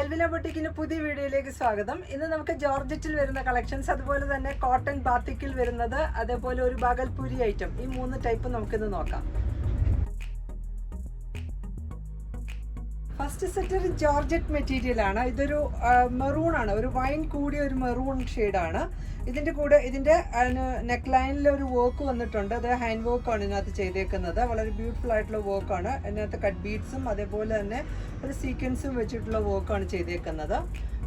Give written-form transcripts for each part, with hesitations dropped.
അൽവിന ബൊട്ടിക്കിന്റെ പുതിയ വീഡിയോയിലേക്ക് സ്വാഗതം. ഇന്ന് നമുക്ക് ജോർജറ്റിൽ വരുന്ന കളക്ഷൻസ്, അതുപോലെ തന്നെ കോട്ടൺ ബാത്തിക്കിൽ വരുന്നത്, അതേപോലെ ഒരു ബാഗൽപൂരി ഐറ്റം, ഈ 3 ടൈപ്പ് നമുക്കിന്ന് നോക്കാം. ഫസ്റ്റ് സെറ്റ് ഒരു ജോർജറ്റ് മെറ്റീരിയൽ ആണ്. ഇതൊരു മെറൂൺ ആണ്, ഒരു വൈൻ കൂടിയ ഒരു മെറൂൺ ഷെയ്ഡാണ്. ഇതിന്റെ കൂടെ ഇതിന്റെ നെക്ക് ലൈനിൽ ഒരു വർക്ക് വന്നിട്ടുണ്ട്. അത് ഹാൻഡ് വർക്കാണ് ഇതിനകത്ത് ചെയ്തേക്കുന്നത്. വളരെ ബ്യൂട്ടിഫുൾ ആയിട്ടുള്ള വർക്കാണ്. ഇതിനകത്ത് കട്ട് ബീഡ്സും അതേപോലെ തന്നെ ഒരു സീക്വൻസും വെച്ചിട്ടുള്ള വർക്കാണ് ചെയ്തേക്കുന്നത്.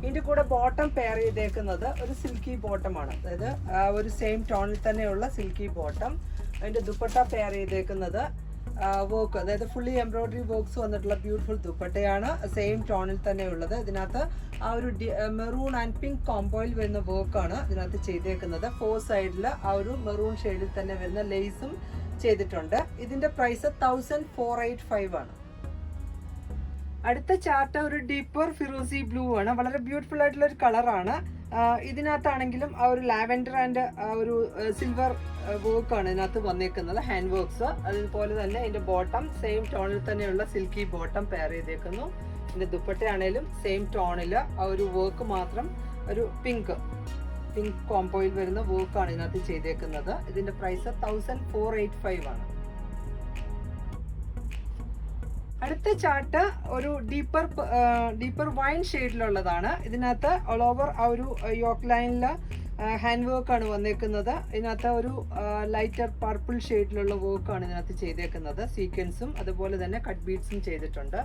ഇതിന്റെ കൂടെ ബോട്ടം പെയർ ചെയ്തേക്കുന്നത് ഒരു സിൽക്കി ബോട്ടമാണ്, അതായത് ഒരു സെയിം ടോണിൽ തന്നെയുള്ള സിൽക്കി ബോട്ടം. അതിന്റെ ദുപ്പട്ട പെയർ ചെയ്തേക്കുന്നത് വർക്ക്, അതായത് ഫുള്ളി എംബ്രോയിഡറി വർക്ക്സ് വന്നിട്ടുള്ള ബ്യൂട്ടിഫുൾ ദുപ്പട്ടയാണ്, സെയിം ടോണിൽ തന്നെ ഉള്ളത്. ഇതിനകത്ത് ആ ഒരു മെറൂൺ ആൻഡ് പിങ്ക് കോംബോയിൽ വരുന്ന വർക്കാണ് ഇതിനകത്ത് ചെയ്തേക്കുന്നത്. 4 സൈഡിൽ ആ ഒരു മെറൂൺ ഷെയ്ഡിൽ തന്നെ വരുന്ന ലേസും ചെയ്തിട്ടുണ്ട്. ഇതിന്റെ പ്രൈസ് 1485 ആണ്. അടുത്ത ചാർട്ട് ഒരു ഡീപ്പർ ഫിറോസി ബ്ലൂ ആണ്. വളരെ ബ്യൂട്ടിഫുൾ ആയിട്ടുള്ള ഒരു കളറാണ്. ഇതിനകത്താണെങ്കിലും ആ ഒരു ലാവൻഡർ ആൻഡ് ഒരു സിൽവർ വർക്കാണ് ഇതിനകത്ത് വന്നേക്കുന്നത്, ഹാൻഡ് വർക്ക്സ്. അതുപോലെ തന്നെ ഇതിന്റെ ബോട്ടം സെയിം ടോണിൽ തന്നെയുള്ള സിൽക്കി ബോട്ടം പെയർ ചെയ്തേക്കുന്നു. ഇതിന്റെ ദുപ്പട്ടയാണേലും സെയിം ടോണിൽ ആ ഒരു വർക്ക് മാത്രം ഒരു പിങ്ക് കോംബോയിൽ വരുന്ന വർക്കാണ് ഇതിനകത്ത് ചെയ്തേക്കുന്നത്. ഇതിന്റെ പ്രൈസ് 1485 ആണ്. അടുത്ത ചാർട്ട് ഒരു ഡീപ്പർ വൈൻ ഷെയ്ഡിലുള്ളതാണ്. ഇതിനകത്ത് ഓൾ ഓവർ ആ ഒരു യോക്ക് ലൈനിൽ ഹാൻഡ് വർക്കാണ് വന്നേക്കുന്നത്. ഇതിനകത്ത് ഒരു ലൈറ്റർ പർപ്പിൾ ഷെയ്ഡിലുള്ള വർക്കാണ് ഇതിനകത്ത് ചെയ്തേക്കുന്നത്. സീക്വൻസും അതുപോലെ തന്നെ കട്ട് ബീഡ്സും ചെയ്തിട്ടുണ്ട്.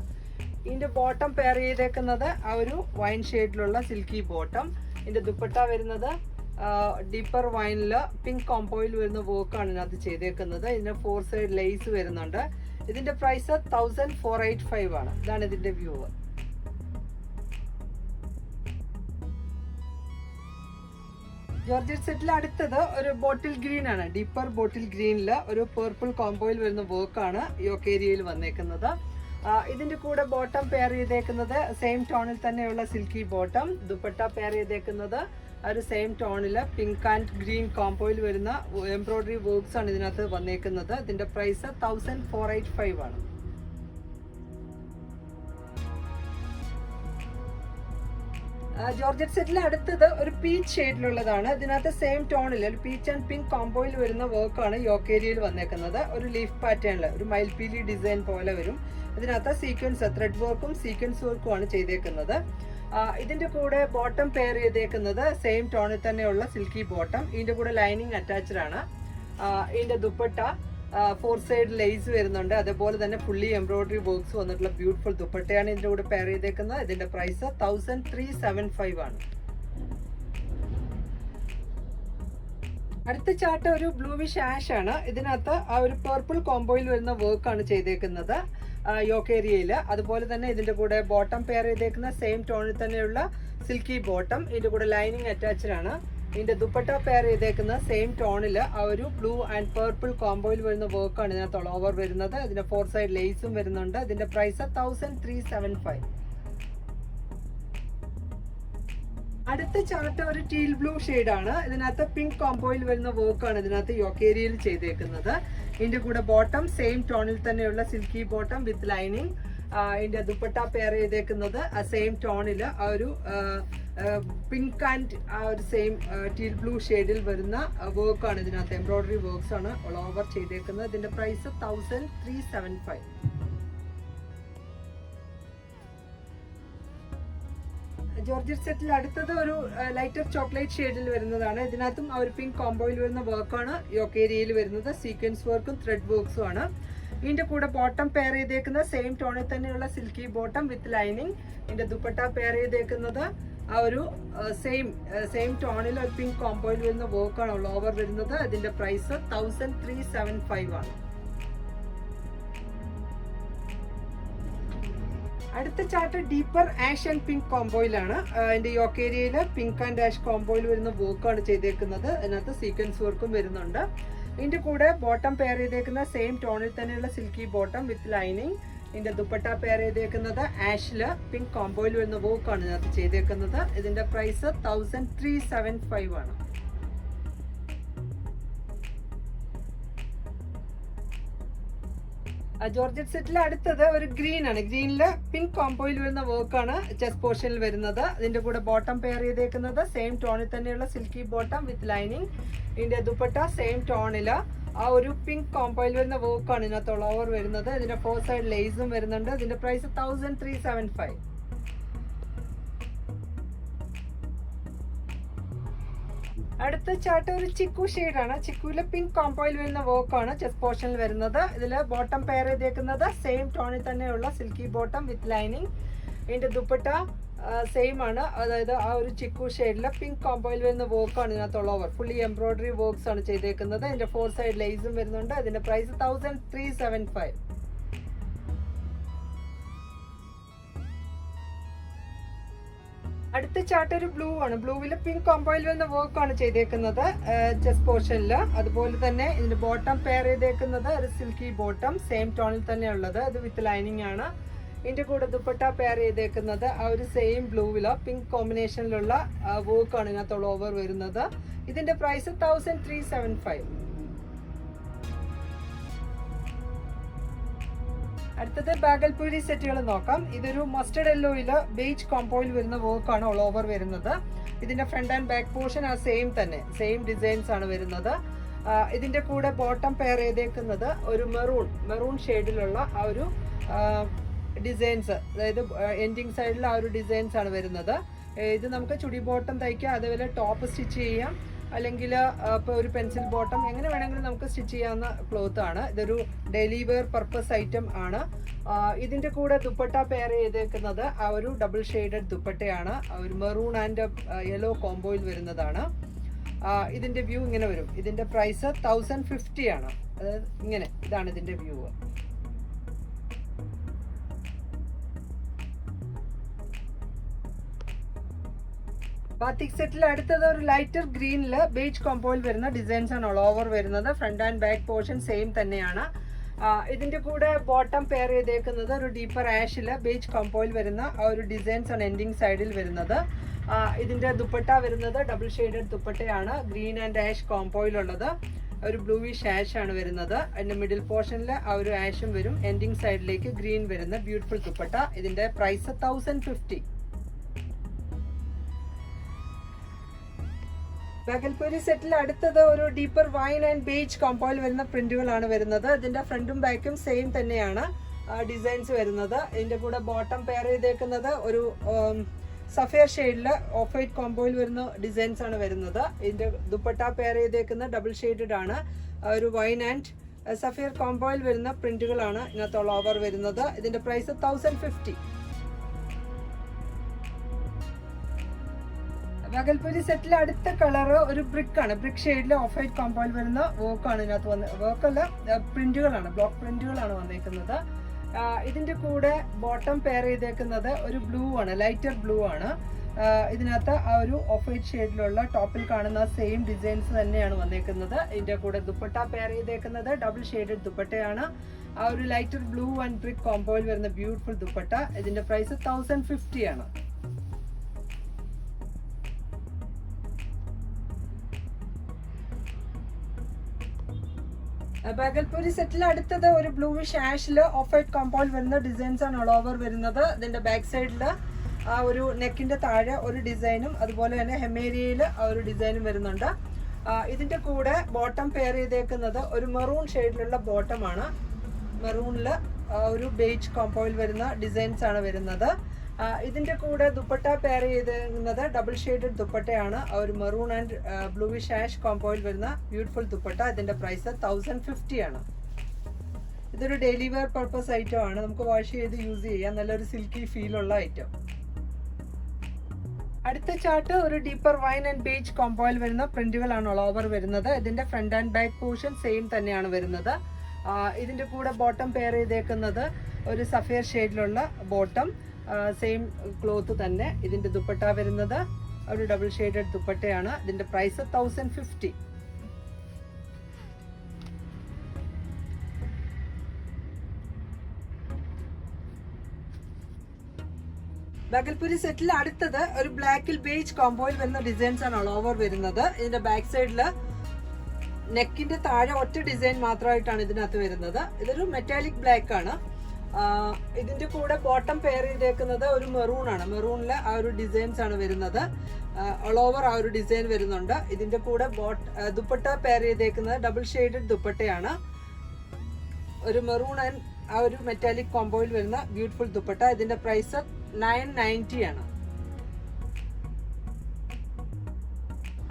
ഇതിന്റെ ബോട്ടം പെയർ ചെയ്തേക്കുന്നത് ആ ഒരു വൈൻ ഷെയ്ഡിലുള്ള സിൽക്കി ബോട്ടം. ഇതിന്റെ ദുപ്പട്ട വരുന്നത് ഡീപ്പർ വൈനില് പിങ്ക് കോംബോയിൽ വരുന്ന വർക്കാണ് ഇതിനകത്ത് ചെയ്തേക്കുന്നത്. ഇതിന് 4 സൈഡ് ലേസ് വരുന്നുണ്ട്. ഇതിന്റെ പ്രൈസ് 1485 ആണ്. ഇതാണ് ഇതിന്റെ വ്യൂ. ജോർജറ്റ് സെറ്റിൽ അടുത്തത് ഒരു ബോട്ടിൽ ഗ്രീൻ ആണ്. ഡീപ്പർ ബോട്ടിൽ ഗ്രീനിൽ ഒരു പേർപ്പിൾ കോംബോയിൽ വരുന്ന വർക്കാണ് യോക്ക് ഏരിയയിൽ വന്നേക്കുന്നത്. ഇതിന്റെ കൂടെ ബോട്ടം പെയർ ചെയ്തേക്കുന്നത് സെയിം ടോണിൽ തന്നെയുള്ള സിൽക്കി ബോട്ടം. ദുപ്പട്ട പെയർ ചെയ്തേക്കുന്നത് ഒരു സെയിം ടോണിൽ പിങ്ക് ആൻഡ് ഗ്രീൻ കോംബോയിൽ വരുന്ന എംബ്രോയിഡറി വർക്ക്സ് ആണ് ഇതിനകത്ത് വന്നേക്കുന്നത്. ഇതിന്റെ പ്രൈസ് 1485 ആണ്. ജോർജറ്റ് സെറ്റിൽ അടുത്തത് ഒരു പീച്ച് ഷെയ്ഡിലുള്ളതാണ്. ഇതിനകത്ത് സെയിം ടോണിൽ ഒരു പീച്ച് ആൻഡ് പിങ്ക് കോംബോയിൽ വരുന്ന വർക്കാണ് യോക്ക് ഏരിയയിൽ വന്നേക്കുന്നത്. ഒരു ലീഫ് പാറ്റേണിൽ ഒരു മയിൽപീലി ഡിസൈൻ പോലെ വരും. ഇതിനകത്ത് സീക്വൻസ് ത്രെഡ് വർക്കും സീക്വൻസ് വർക്കും ആണ് ചെയ്തേക്കുന്നത്. ഇതിന്റെ കൂടെ ബോട്ടം പെയർ ചെയ്തേക്കുന്നത് സെയിം ടോണിൽ തന്നെയുള്ള സിൽക്കി ബോട്ടം. ഇതിന്റെ കൂടെ ലൈനിങ് അറ്റാച്ച്ഡ് ആണ്. ഇതിന്റെ ദുപ്പട്ട 4 സൈഡ് ലേസ് വരുന്നുണ്ട്. അതേപോലെ തന്നെ ഫുള്ളി എംബ്രോയിഡറി വർക്ക്സ് വന്നിട്ടുള്ള ബ്യൂട്ടിഫുൾ ദുപ്പട്ടയാണ് ഇതിന്റെ കൂടെ പെയർ ചെയ്തേക്കുന്നത്. ഇതിന്റെ പ്രൈസ് 1375 ആണ്. അടുത്ത ചാർട്ട് ഒരു ബ്ലൂവിഷ് ആഷ് ആണ്. ഇതിനകത്ത് ആ ഒരു പർപ്പിൾ കോംബോയിൽ വരുന്ന വർക്കാണ് ചെയ്തേക്കുന്നത് യോക്ക് ഏരിയയിൽ. അതുപോലെ തന്നെ ഇതിന്റെ കൂടെ ബോട്ടം പെയർ ചെയ്തേക്കുന്ന സെയിം ടോണിൽ തന്നെയുള്ള സിൽക്കി ബോട്ടം. ഇതിന്റെ കൂടെ ലൈനിങ് അറ്റാച്ച്ഡ് ആണ്. ഇതിന്റെ ദുപ്പട്ട പെയർ ചെയ്തേക്കുന്ന സെയിം ടോണിൽ ആ ഒരു ബ്ലൂ ആൻഡ് പർപ്പിൾ കോംബോയിൽ വരുന്ന വർക്കാണ് ഇതിനകത്ത് ഓൾ ഓവർ വരുന്നത്. ഇതിന്റെ 4 സൈഡ് ലേസും വരുന്നുണ്ട്. ഇതിന്റെ പ്രൈസ് 1375. അടുത്ത ചാർട്ട് ഒരു ടീൽ ബ്ലൂ ഷെയ്ഡാണ്. ഇതിനകത്ത് പിങ്ക് കോംബോയിൽ വരുന്ന വർക്കാണ് ഇതിനകത്ത് യോക്ക് ഏരിയയിൽ ചെയ്തേക്കുന്നത്. ഇതിന്റെ കൂടെ ബോട്ടം സെയിം ടോണിൽ തന്നെയുള്ള സിൽക്കി ബോട്ടം വിത്ത് ലൈനിങ്. ഇതിന്റെ ദുപ്പട്ട പെയർ ചെയ്തേക്കുന്നത് സെയിം ടോണിൽ ആ ഒരു പിങ്ക് ആൻഡ് ആ ഒരു സെയിം ടീൽ ബ്ലൂ ഷെയ്ഡിൽ വരുന്ന വർക്കാണ് ഇതിനകത്ത് എംബ്രോയിഡറി വർക്ക്സ് ആണ് ഓൾ ഓവർ ചെയ്തേക്കുന്നത്. ഇതിന്റെ പ്രൈസ് 1375. ജോർജറ്റ് സെറ്റിൽ അടുത്തത് ഒരു ലൈറ്റർ ചോക്ലേറ്റ് ഷെയ്ഡിൽ വരുന്നതാണ്. ഇതിനകത്തും ആ ഒരു പിങ്ക് കോംബോയിൽ വരുന്ന വർക്കാണ് യോക്ക് ഏരിയയിൽ വരുന്നത്. സീക്വൻസ് വർക്കും ത്രെഡ് വർക്ക്സും ആണ്. ഇതിന്റെ കൂടെ ബോട്ടം പെയർ ചെയ്തേക്കുന്ന സെയിം ടോണിൽ തന്നെയുള്ള സിൽക്കി ബോട്ടം വിത്ത് ലൈനിങ്. ഇതിന്റെ ദുപ്പട്ട പെയർ ചെയ്തേക്കുന്നത് ആ ഒരു സെയിം ടോണിൽ ഒരു പിങ്ക് കോംബോയിൽ വരുന്ന വർക്കാണ് ഓൾ ഓവർ വരുന്നത്. ഇതിന്റെ പ്രൈസ് 1375 ആണ്. അടുത്ത chart deeper ash and pink കോംബോയിലാണ്. അതിന്റെ യോക്ക് ഏരിയയിൽ പിങ്ക് ആൻഡ് ആഷ് കോംബോയിൽ വരുന്ന വർക്കാണ് ചെയ്തേക്കുന്നത്. അതിനകത്ത് സീക്വൻസ് വർക്കും വരുന്നുണ്ട്. ഇതിന്റെ കൂടെ ബോട്ടം പെയർ ചെയ്തേക്കുന്ന സെയിം ടോണിൽ തന്നെയുള്ള സിൽക്കി ബോട്ടം വിത്ത് ലൈനിങ്. ഇതിന്റെ ദുപ്പട്ട പെയർ ചെയ്തേക്കുന്നത് ആഷില് പിങ്ക് കോംബോയിൽ വരുന്ന വർക്കാണ് ഇതിനകത്ത് ചെയ്തേക്കുന്നത്. ഇതിന്റെ പ്രൈസ് 1375 ആണ്. ജോർജറ്റ് സെറ്റിൽ അടുത്തത് ഒരു ഗ്രീൻ ആണ്. ഗ്രീനില് പിങ്ക് കോംബോയിൽ വരുന്ന വർക്കാണ് ചെസ്റ്റ് പോർഷനിൽ വരുന്നത്. ഇതിന്റെ കൂടെ ബോട്ടം പെയർ ചെയ്തേക്കുന്നത് സെയിം ടോണിൽ തന്നെയുള്ള സിൽക്കി ബോട്ടം വിത്ത് ലൈനിങ്. ഇതിന്റെ ദുപ്പട്ട സെയിം ടോണില് ആ ഒരു പിങ്ക് കോംബോയിൽ വരുന്ന വർക്കാണ് ഇതിനകത്ത് ഓൾ ഓവർ വരുന്നത്. ഇതിന്റെ 4 സൈഡ് ലേസും വരുന്നുണ്ട്. ഇതിന്റെ പ്രൈസ് 1375. അടുത്ത ചാർട്ട് ഒരു ചിക്കു ഷെയ്ഡാണ്. ചിക്കുവിലെ പിങ്ക് കോംബോയിൽ വരുന്ന വർക്കാണ് ചെസ്റ്റ് പോർഷനിൽ വരുന്നത്. ഇതില് ബോട്ടം പെയർ ചെയ്തേക്കുന്നത് സെയിം ടോണിൽ തന്നെയുള്ള സിൽക്കി ബോട്ടം വിത്ത് ലൈനിങ്. ഇതിന്റെ ദുപ്പട്ട സെയിം ആണ്, അതായത് ആ ഒരു ചിക്കു ഷെയ്ഡിലെ പിങ്ക് കോംബോയിൽ വരുന്ന വർക്കാണ് ഇതിനകത്ത് all over. Fully embroidery works ആണ് ചെയ്തേക്കുന്നത്. ഇതിന്റെ 4 സൈഡ് ലേസും വരുന്നുണ്ട്. ഇതിന്റെ പ്രൈസ് 1375. അടുത്ത ചാർട്ട് ഒരു ബ്ലൂ ആണ്. ബ്ലൂവില് പിങ്ക് കോംബോയിൽ വരുന്ന വർക്കാണ് ചെയ്തേക്കുന്നത് ചെസ്റ്റ് പോർഷനില്. അതുപോലെ തന്നെ ഇതിന്റെ ബോട്ടം പെയർ ചെയ്തേക്കുന്നത് ഒരു സിൽക്കി ബോട്ടം സെയിം ടോണിൽ തന്നെ ഉള്ളത്. ഇത് വിത്ത് ലൈനിങ് ആണ്. ഇതിന്റെ കൂടെ ദുപ്പട്ട പെയർ ചെയ്തേക്കുന്നത് ആ ഒരു സെയിം ബ്ലൂവിലോ പിങ്ക് കോമ്പിനേഷനിലുള്ള വർക്കാണ് ഇതിനകത്ത് ഓൾ ഓവർ വരുന്നത്. ഇതിന്റെ പ്രൈസ് 1375. അടുത്തത് ബാഗൽപൂരി സെറ്റുകൾ നോക്കാം. ഇതൊരു മസ്റ്റർഡ് യെല്ലോയില് ബേജ് കോംബോയിൽ വരുന്ന വർക്കാണ് ഓൾ ഓവർ വരുന്നത്. ഇതിന്റെ ഫ്രണ്ട് ആൻഡ് ബാക്ക് പോർഷൻ ആ സെയിം തന്നെ, സെയിം ഡിസൈൻസ് ആണ് വരുന്നത്. ഇതിന്റെ കൂടെ ബോട്ടം പെയർ ചെയ്തേക്കുന്നത് ഒരു മെറൂൺ ഷെയ്ഡിലുള്ള ആ ഒരു ഡിസൈൻസ്, അതായത് എൻഡിങ് സൈഡിൽ ആ ഒരു ഡിസൈൻസ് ആണ് വരുന്നത്. ഇത് നമുക്ക് ചുടി ബോട്ടം തയ്ക്കാം, അതേപോലെ ടോപ്പ് സ്റ്റിച്ച് ചെയ്യാം, അല്ലെങ്കിൽ ഇപ്പോൾ ഒരു പെൻസിൽ ബോട്ടം എങ്ങനെ വേണമെങ്കിലും നമുക്ക് സ്റ്റിച്ച് ചെയ്യാവുന്ന ക്ലോത്ത് ആണ്. ഇതൊരു ഡെയിലി വെയർ പർപ്പസ് ഐറ്റം ആണ്. ഇതിന്റെ കൂടെ ദുപ്പട്ട പെയർ ചെയ്തേക്കുന്നത് ആ ഒരു ഡബിൾ ഷെയ്ഡഡ് ദുപ്പട്ടയാണ്. ഒരു മെറൂൺ ആൻഡ് യെല്ലോ കോംബോയിൽ വരുന്നതാണ്. ഇതിന്റെ വ്യൂ ഇങ്ങനെ വരും. ഇതിന്റെ പ്രൈസ് 1050 ആണ്. അതായത് ഇങ്ങനെ, ഇതാണ് ഇതിന്റെ വ്യൂ. ബാത്തിക് സെറ്റിൽ അടുത്തത് ഒരു ലൈറ്റർ ഗ്രീനില് ബേജ് കോംബോയിൽ വരുന്ന ഡിസൈൻസ് ആണ് ഓൾ ഓവർ വരുന്നത്. Front and back portion same തന്നെയാണ്. ഇതിന്റെ കൂടെ ബോട്ടം പെയർ ചെയ്തേക്കുന്നത് ഒരു ഡീപ്പർ ആഷില് ബേജ് കോംബോയിൽ വരുന്ന ആ ഒരു ഡിസൈൻസ് ആണ് എൻഡിങ് സൈഡിൽ വരുന്നത്. ഇതിന്റെ ദുപ്പട്ട വരുന്നത് ഡബിൾ ഷെയ്ഡഡ് ദുപ്പട്ടയാണ്, ഗ്രീൻ ആൻഡ് ആഷ് കോംബോയിലുള്ളത്. ഒരു ബ്ലൂയിഷ് ആഷ് ആണ് വരുന്നത്. അതിന്റെ മിഡിൽ പോർഷനിൽ ആ ഒരു ആഷും വരും. എൻഡിങ് സൈഡിലേക്ക് ഗ്രീൻ വരുന്ന ബ്യൂട്ടിഫുൾ ദുപ്പട്ട. ഇതിന്റെ പ്രൈസ് 1050. ബാഗൽപൂരി സെറ്റിൽ അടുത്തത് ഒരു ഡീപ്പർ വൈൻ ആൻഡ് ബേജ് കോംബോയിൽ വരുന്ന പ്രിന്റുകളാണ് വരുന്നത്. ഇതിന്റെ ഫ്രണ്ടും ബാക്കും സെയിം തന്നെയാണ് ഡിസൈൻസ് വരുന്നത്. ഇതിന്റെ കൂടെ ബോട്ടം പെയർ ചെയ്തേക്കുന്നത് ഒരു സഫയർ ഷെയ്ഡില് ഓഫ് വൈറ്റ് കോംബോയിൽ വരുന്ന ഡിസൈൻസ് ആണ് വരുന്നത്. ഇതിന്റെ ദുപ്പട്ട പെയർ ചെയ്തേക്കുന്ന ഡബിൾ ഷെയ്ഡഡ് ആണ്. ഒരു വൈൻ ആൻഡ് സഫയർ കോംബോയിൽ വരുന്ന പ്രിന്റുകളാണ് ഇതിനകത്ത് ഓൾ ഓവർ വരുന്നത്. ഇതിന്റെ പ്രൈസ് 1050. ബാഗൽപൂരി സെറ്റിൽ അടുത്ത കളർ ഒരു ബ്രിക്ക് ആണ്. ബ്രിക്ക് ഷെയ്ഡിൽ ഓഫ് വൈറ്റ് കോംബോയിൽ വരുന്ന വർക്കാണ് ഇതിനകത്ത് വർക്കല്ല, പ്രിന്റുകളാണ്, ബ്ലോക്ക് പ്രിന്റുകളാണ് വന്നേക്കുന്നത്. ഇതിന്റെ കൂടെ ബോട്ടം പെയർ ചെയ്തേക്കുന്നത് ഒരു ബ്ലൂ ആണ്, ലൈറ്റർ ബ്ലൂ ആണ്. ഇതിനകത്ത് ആ ഒരു ഓഫ് വൈറ്റ് ഷെയ്ഡിലുള്ള ടോപ്പിൽ കാണുന്ന സെയിം ഡിസൈൻസ് തന്നെയാണ് വന്നേക്കുന്നത്. ഇതിന്റെ കൂടെ ദുപ്പട്ട പെയർ ചെയ്തേക്കുന്നത് ഡബിൾ ഷെയ്ഡഡ് ദുപ്പട്ടയാണ്. ആ ഒരു ലൈറ്റർ ബ്ലൂ ആൻഡ് ബ്രിക്ക് കോംബോയിൽ വരുന്ന ബ്യൂട്ടിഫുൾ ദുപ്പട്ട. ഇതിന്റെ പ്രൈസ് 1050 ആണ്. ബാഗൽപൂരി സെറ്റിൽ അടുത്തത് ഒരു ബ്ലൂവിഷ് ആഷില് ഓഫ് വൈറ്റ് കോംബോയിൽ വരുന്ന ഡിസൈൻസ് ആണ് ഓൾ ഓവർ വരുന്നത്. ഇതിന്റെ ബാക്ക് സൈഡില് ആ ഒരു നെക്കിന്റെ താഴെ ഒരു ഡിസൈനും അതുപോലെ തന്നെ ഹെമേരിയയില് ആ ഒരു ഡിസൈനും വരുന്നുണ്ട്. ഇതിന്റെ കൂടെ ബോട്ടം പെയർ ചെയ്തേക്കുന്നത് ഒരു മെറൂൺ ഷെയ്ഡിലുള്ള ബോട്ടമാണ്. മെറൂണില് ഒരു ബേജ് കോംബോയിൽ വരുന്ന ഡിസൈൻസ് ആണ് വരുന്നത്. ഇതിന്റെ കൂടെ ദുപ്പട്ട പെയർ ചെയ്തിരുന്നത് ഡബിൾ ഷെയ്ഡഡ് ദുപ്പട്ടയാണ്. ഒരു മെറൂൺ ആൻഡ് ബ്ലൂവിഷ് ആഷ് കോംബോയിൽ വരുന്ന ബ്യൂട്ടിഫുൾ ദുപ്പട്ട. ഇതിന്റെ പ്രൈസ് 1050 ആണ്. ഇതൊരു ഡെയിലി വെയർ പർപ്പസ് ഐറ്റം ആണ്. നമുക്ക് വാഷ് ചെയ്ത് യൂസ് ചെയ്യാം. നല്ലൊരു സിൽക്കി ഫീൽ ഉള്ള ഐറ്റം. അടുത്ത ചാർട്ട് ഒരു ഡീപ്പർ വൈൻ ആൻഡ് ബേജ് കോംബോയിൽ വരുന്ന പ്രിന്റുകളാണ് ഓൾ ഓവർ വരുന്നത്. ഇതിന്റെ front and back portion same തന്നെയാണ് വരുന്നത്. ഇതിന്റെ കൂടെ ബോട്ടം പെയർ ചെയ്തേക്കുന്നത് ഒരു സഫയർ ഷെയ്ഡിലുള്ള ബോട്ടം, സെയിം ക്ലോത്ത് തന്നെ. ഇതിന്റെ ദുപ്പട്ട വരുന്നത് ഒരു ഡബിൾ ഷെയ്ഡഡ് ദുപ്പട്ടയാണ്. ഇതിന്റെ പ്രൈസ് 1050. ബാഗൽപൂരി സെറ്റിൽ അടുത്തത് ഒരു ബ്ലാക്കിൽ ബേജ് കോംബോയിൽ വരുന്ന ഡിസൈൻസ് ആണ് ഓൾ ഓവർ വരുന്നത്. ഇതിന്റെ ബാക്ക് സൈഡില് നെക്കിന്റെ താഴെ ഒറ്റ ഡിസൈൻ മാത്രമായിട്ടാണ് ഇതിനകത്ത് വരുന്നത്. ഇതൊരു മെറ്റാലിക് ബ്ലാക്ക് ആണ്. ഇതിന്റെ കൂടെ ബോട്ടം പെയർ ചെയ്തേക്കുന്നത് ഒരു മെറൂൺ ആണ്. മെറൂണില് ആ ഒരു ഡിസൈൻസ് ആണ് വരുന്നത്. ഓൾ ഓവർ ആ ഒരു ഡിസൈൻ വരുന്നുണ്ട്. ഇതിന്റെ കൂടെ ദുപ്പട്ട പെയർ ചെയ്തേക്കുന്നത് ഡബിൾ ഷെയ്ഡഡ് ദുപ്പട്ടയാണ്. ഒരു മെറൂൺ ആൻഡ് ആ ഒരു മെറ്റാലിക് കോംബോയിൽ വരുന്ന ബ്യൂട്ടിഫുൾ ദുപ്പട്ട. ഇതിന്റെ പ്രൈസ് 990 ആണ്.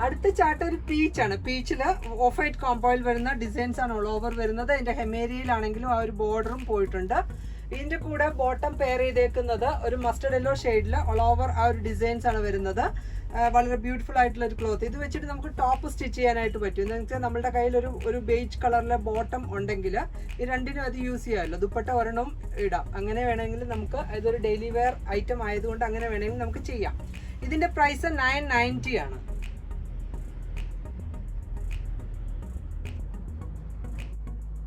അടുത്ത ചാർട്ട് ഒരു പീച്ച് ആണ്. പീച്ചില് ഓഫ് വൈറ്റ് കോംബോയിൽ വരുന്ന ഡിസൈൻസ് ആണ് ഓൾ ഓവർ വരുന്നത്. ഇതിന്റെ ഹെമേരിയിലാണെങ്കിലും ആ ഒരു ബോർഡറും പോയിട്ടുണ്ട്. ഇതിന്റെ കൂടെ ബോട്ടം പെയർ ചെയ്തേക്കുന്നത് ഒരു മസ്റ്റർഡ് യെല്ലോ ഷെയ്ഡില് ഓൾ ഓവർ ആ ഒരു ഡിസൈൻസ് ആണ് വരുന്നത്. വളരെ ബ്യൂട്ടിഫുൾ ആയിട്ടുള്ള ഒരു ക്ലോത്ത്. ഇത് വെച്ചിട്ട് നമുക്ക് ടോപ്പ് സ്റ്റിച്ച് ചെയ്യാനായിട്ട് പറ്റും. എന്ന് വെച്ചാൽ നമ്മുടെ കയ്യിൽ ഒരു ബേജ് കളറിലെ ബോട്ടം ഉണ്ടെങ്കിൽ ഈ രണ്ടിനും അത് യൂസ് ചെയ്യാമല്ലോ. ദുപ്പട്ട ഒരെണ്ണം ഇടാം. അങ്ങനെ വേണമെങ്കിൽ നമുക്ക് ഇതൊരു ഡെയിലി വെയർ ഐറ്റം ആയതുകൊണ്ട് അങ്ങനെ വേണമെങ്കിൽ നമുക്ക് ചെയ്യാം. ഇതിന്റെ പ്രൈസ് 990 ആണ്.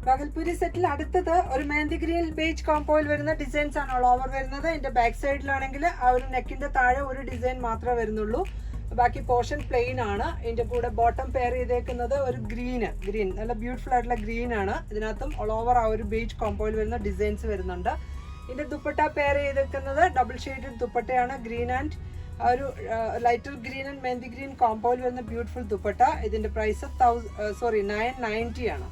പകൽപൂരി സെറ്റിൽ അടുത്തത് ഒരു മെഹന്തി ഗ്രീൻ ബേജ് കോംബോയിൽ വരുന്ന ഡിസൈൻസ് ആണ് ഓൾ ഓവർ വരുന്നത്. ഇതിന്റെ ബാക്ക് സൈഡിലാണെങ്കിൽ ആ ഒരു നെക്കിന്റെ താഴെ ഒരു ഡിസൈൻ മാത്രമേ വരുന്നുള്ളൂ. ബാക്കി പോർഷൻ പ്ലെയിൻ ആണ്. ഇതിന്റെ കൂടെ ബോട്ടം പെയർ ചെയ്തേക്കുന്നത് ഒരു ഗ്രീൻ നല്ല ബ്യൂട്ടിഫുൾ ആയിട്ടുള്ള ഗ്രീൻ ആണ്. ഇതിനകത്തും ഓൾ ഓവർ ആ ഒരു ബേജ് കോംബോയിൽ വരുന്ന ഡിസൈൻസ് വരുന്നുണ്ട്. ഇതിന്റെ ദുപ്പട്ട പെയർ ചെയ്തേക്കുന്നത് ഡബിൾ ഷെയ്ഡഡ് ദുപ്പട്ടയാണ്. ഗ്രീൻ ആൻഡ് ആ ഒരു lighter green and mehndi green കോംബോയിൽ വരുന്ന ബ്യൂട്ടിഫുൾ ദുപ്പട്ട. ഇതിന്റെ പ്രൈസ് 990 ആണ്.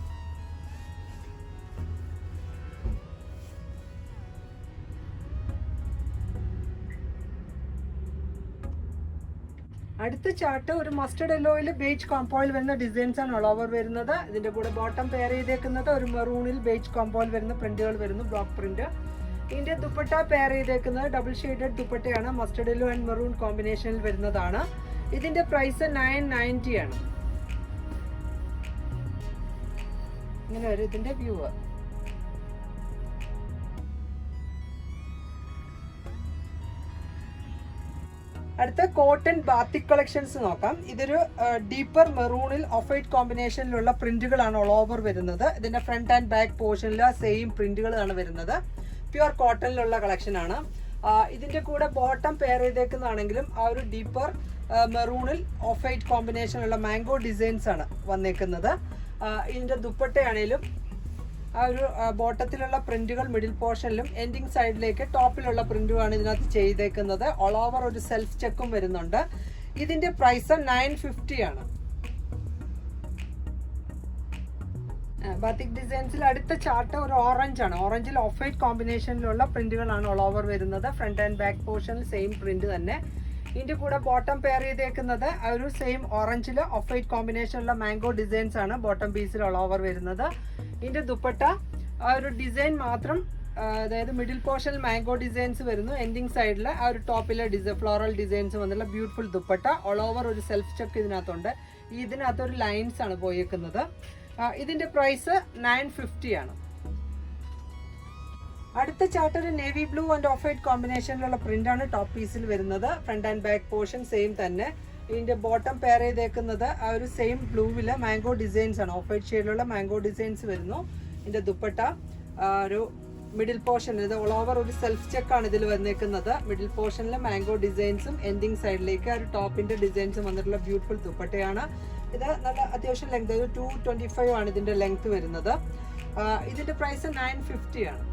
അടുത്ത ചാർട്ട് ഒരു മസ്റ്റർഡ് യെല്ലോയിൽ ബേജ് കോംബോയിൽ വരുന്ന ഡിസൈൻസ് ആണ് ഓൾ ഓവർ വരുന്നത്. ഇതിന്റെ കൂടെ ബോട്ടം പെയർ ചെയ്തേക്കുന്നത് ഒരു മെറൂണിൽ ബേജ് കോംബോയിൽ വരുന്ന പ്രിന്റുകൾ വരുന്നു, ബ്ലോക്ക് പ്രിന്റ്. ഇതിന്റെ ദുപ്പട്ട പെയർ ചെയ്തേക്കുന്നത് ഡബിൾ ഷെയ്ഡഡ് ദുപ്പട്ടയാണ്. മസ്റ്റർഡ് യെല്ലോ ആൻഡ് മെറൂൺ കോമ്പിനേഷനിൽ വരുന്നതാണ്. ഇതിന്റെ പ്രൈസ് 990 ആണ്. ഇങ്ങനെ വരും ഇതിന്റെ വ്യൂ. അടുത്ത കോട്ടൺ ബാത്തിക് കളക്ഷൻസ് നോക്കാം. ഇതൊരു ഡീപ്പർ മെറൂണിൽ ഓഫ് വൈറ്റ് കോമ്പിനേഷനിലുള്ള പ്രിന്റുകളാണ് ഓൾ ഓവർ വരുന്നത്. ഇതിന്റെ ഫ്രണ്ട് ആൻഡ് ബാക്ക് പോർഷനിൽ സെയിം പ്രിന്റുകളാണ് വരുന്നത്. പ്യുവർ കോട്ടണിലുള്ള കളക്ഷൻ ആണ്. ഇതിന്റെ കൂടെ ബോട്ടം പെയർ ചെയ്തേക്കുന്നതാണെങ്കിലും ആ ഒരു ഡീപ്പർ മെറൂണിൽ ഓഫ് വൈറ്റ് കോമ്പിനേഷനിലുള്ള മാംഗോ ഡിസൈൻസ് ആണ് വന്നേക്കുന്നത്. ഇതിന്റെ ദുപ്പട്ടയാണേലും ആ ഒരു ബോട്ടത്തിലുള്ള പ്രിന്റുകൾ മിഡിൽ പോർഷനിലും എൻഡിങ് സൈഡിലേക്ക് ടോപ്പിലുള്ള പ്രിന്റുമാണ് ഇതിനകത്ത് ചെയ്തേക്കുന്നത്. ഓൾ ഓവർ ഒരു സെൽഫ് ചെക്കും വരുന്നുണ്ട്. ഇതിന്റെ പ്രൈസ് 950 ആണ്. ബാത്തിക് ഡിസൈൻസിൽ അടുത്ത ചാർട്ട് ഒരു ഓറഞ്ച് ആണ്. ഓറഞ്ചിൽ ഓഫ് വൈറ്റ് കോമ്പിനേഷനിലുള്ള പ്രിന്റുകളാണ് ഓൾ ഓവർ വരുന്നത്. ഫ്രണ്ട് ആൻഡ് ബാക്ക് പോർഷനിൽ സെയിം പ്രിന്റ് തന്നെ. ഇതിന്റെ കൂടെ ബോട്ടം പെയർ ചെയ്തേക്കുന്നത് ആ ഒരു സെയിം ഓറഞ്ചിൽ ഓഫ് വൈറ്റ് കോമ്പിനേഷനുള്ള മാംഗോ ഡിസൈൻസ് ആണ് ബോട്ടം പീസിൽ ഓൾ ഓവർ വരുന്നത്. ഇതിന്റെ ദുപ്പട്ട ആ ഒരു ഡിസൈൻ മാത്രം, അതായത് മിഡിൽ പോർഷനിൽ മാംഗോ ഡിസൈൻസ് വരുന്നു. എൻഡിങ് സൈഡിൽ ആ ഒരു ടോപ്പിലെ ഫ്ലോറൽ ഡിസൈൻസ് വന്നുള്ള ബ്യൂട്ടിഫുൾ ദുപ്പട്ട. ഓൾ ഓവർ ഒരു സെൽഫ് ചെക്ക് ഇതിനകത്തുണ്ട്. ഇതിനകത്ത് ഒരു ലൈൻസ് ആണ് പോയേക്കുന്നത്. ഇതിന്റെ പ്രൈസ് 950 ആണ്. അടുത്ത ചാർട്ട് ഒരു navy blue and off white കോമ്പിനേഷനിലുള്ള പ്രിന്റ് ആണ് ടോപ്പ് പീസിൽ വരുന്നത്. Front and back portion same തന്നെ. ഇതിന്റെ ബോട്ടം പെയർ ചെയ്തേക്കുന്നത് ആ ഒരു സെയിം ബ്ലൂവില് മാംഗോ ഡിസൈൻസ് ആണ്. ഓഫ് വൈറ്റ് ഷെയ്ഡിലുള്ള മാംഗോ ഡിസൈൻസ് വരുന്നു. ഇതിന്റെ ദുപ്പട്ട ഒരു മിഡിൽ പോർഷൻ, ഇത് ഓൾ ഓവർ ഒരു സെൽഫ് ചെക്കാണ് ഇതിൽ വന്നേക്കുന്നത്. മിഡിൽ പോർഷനിലെ മാംഗോ ഡിസൈൻസും എൻഡിങ് സൈഡിലേക്ക് ആ ഒരു ടോപ്പിന്റെ ഡിസൈൻസും വന്നിട്ടുള്ള ബ്യൂട്ടിഫുൾ ദുപ്പട്ടയാണ്. ഇത് നല്ല അത്യാവശ്യം ലെങ്ത്, ഒരു 225 ആണ് ഇതിന്റെ ലെങ്ത് വരുന്നത്. ഇതിന്റെ പ്രൈസ് 950 ആണ്.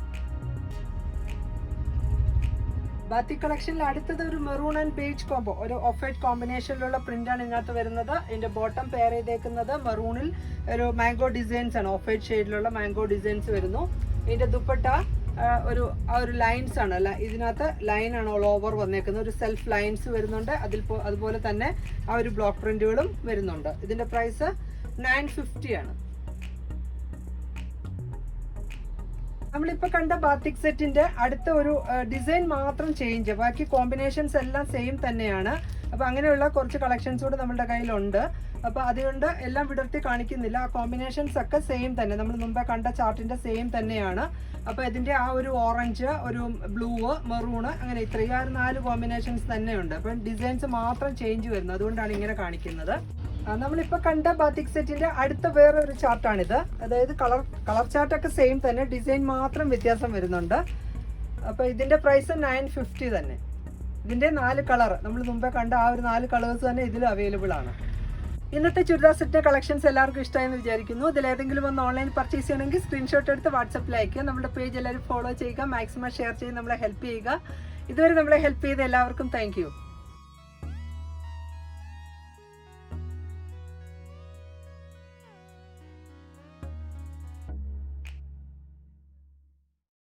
ബാത്തിക് കളക്ഷനിൽ അടുത്തത് ഒരു മെറൂൺ ആൻഡ് ബേജ് കോംബോ, ഒരു ഓഫ് വൈറ്റ് കോമ്പിനേഷനിലുള്ള പ്രിന്റാണ് ഇതിനകത്ത് വരുന്നത്. ഇതിന്റെ ബോട്ടം പെയർ ചെയ്തേക്കുന്നത് മെറൂണിൽ ഒരു മാംഗോ ഡിസൈൻസ് ആണ്. ഓഫ് വൈറ്റ് ഷെയ്ഡിലുള്ള മാംഗോ ഡിസൈൻസ് വരുന്നു. ഇതിന്റെ ദുപ്പട്ട ആ ഒരു ലൈൻസ് ആണ്. അല്ല, ഇതിനകത്ത് ലൈൻ ആണ് ഓൾ ഓവർ വന്നേക്കുന്നത്. ഒരു സെൽഫ് ലൈൻസ് വരുന്നുണ്ട്. അതുപോലെ തന്നെ ആ ഒരു ബ്ലോക്ക് പ്രിന്റുകളും വരുന്നുണ്ട്. ഇതിന്റെ പ്രൈസ് 950 ആണ്. നമ്മളിപ്പോൾ കണ്ട ബാത്തിക് സെറ്റിന്റെ അടുത്ത ഒരു ഡിസൈൻ മാത്രം ചേഞ്ച്, ബാക്കി കോമ്പിനേഷൻസ് എല്ലാം സെയിം തന്നെയാണ്. അപ്പോൾ അങ്ങനെയുള്ള കുറച്ച് കളക്ഷൻസ് കൂടെ നമ്മുടെ കയ്യിലുണ്ട്. അപ്പോൾ അതുകൊണ്ട് എല്ലാം വിടർത്തി കാണിക്കുന്നില്ല. ആ കോമ്പിനേഷൻസ് ഒക്കെ സെയിം തന്നെ, നമ്മൾ മുമ്പേ കണ്ട ചാർട്ടിന്റെ സെയിം തന്നെയാണ്. അപ്പോൾ ഇതിന്റെ ആ ഒരു ഓറഞ്ച്, ഒരു ബ്ലൂ, മെറൂണ്, അങ്ങനെ ഇത്രയും 4 കോമ്പിനേഷൻസ് തന്നെയുണ്ട്. അപ്പം ഡിസൈൻസ് മാത്രം ചേഞ്ച് വരുന്നു. അതുകൊണ്ടാണ് ഇങ്ങനെ കാണിക്കുന്നത്. നമ്മളിപ്പോൾ കണ്ട ബാത്തിക് സെറ്റിന്റെ അടുത്ത വേറെ ഒരു ചാർട്ടാണിത്. അതായത് കളർ ചാർട്ടൊക്കെ സെയിം തന്നെ, ഡിസൈൻ മാത്രം വ്യത്യാസം വരുന്നുണ്ട്. അപ്പോൾ ഇതിന്റെ പ്രൈസ് 950 തന്നെ. ഇതിന്റെ 4 കളർ, നമ്മൾ മുമ്പേ കണ്ട ആ ഒരു 4 കളേഴ്സ് തന്നെ ഇതിൽ അവൈലബിൾ ആണ്. ഇന്നത്തെ ചുരിദാർ സെറ്റ് കളക്ഷൻസ് എല്ലാവർക്കും ഇഷ്ടമായെന്ന് വിചാരിക്കുന്നു. ഇതിലേതെങ്കിലും ഒന്ന് ഓൺലൈൻ പർച്ചേസ് ചെയ്യണമെങ്കിൽ സ്ക്രീൻഷോട്ട് എടുത്ത് വാട്സപ്പിൽ അയക്കുക. നമ്മുടെ പേജ് എല്ലാവരും ഫോളോ ചെയ്യുക, മാക്സിമം ഷെയർ ചെയ്ത് നമ്മളെ ഹെൽപ്പ് ചെയ്യുക. ഇതുവരെ നമ്മളെ ഹെൽപ്പ് ചെയ്ത എല്ലാവർക്കും താങ്ക് യു.